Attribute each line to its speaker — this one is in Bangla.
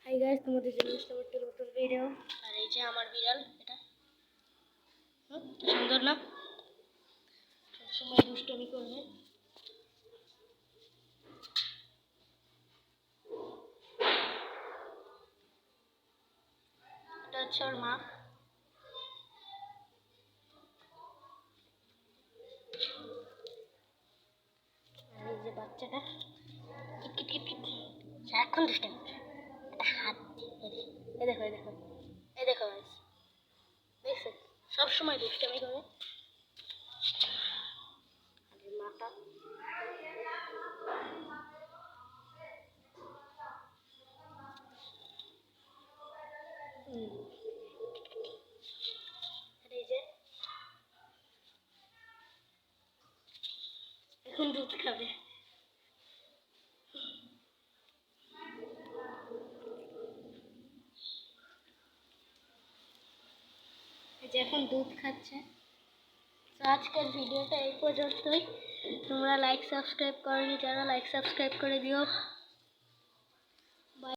Speaker 1: হাই গাইস, তোমাদের জন্য আসলাম একটা নতুন ভিডিও। আর এই যে আমার বিড়াল, এটা সুন্দর না? সবসময় দুষ্টুমি করবে। এটা হচ্ছে ওর মা। আর এই যে বাচ্চাটা সারাক্ষণ দুষ্টুমি করে। একটা হাত এই দেখো এই দেখো এই দেখো guys, দেখছো? সবসময় দুষ্টুমি করে। আর এর মাটা আর এই যে এখন দুধ খাবে। এই যে এখন দুধ খাচ্ছে। তো আজকের ভিডিওটা এই পর্যন্তই। তোমরা লাইক সাবস্ক্রাইব করনি, যারা লাইক সাবস্ক্রাইব করে দিও।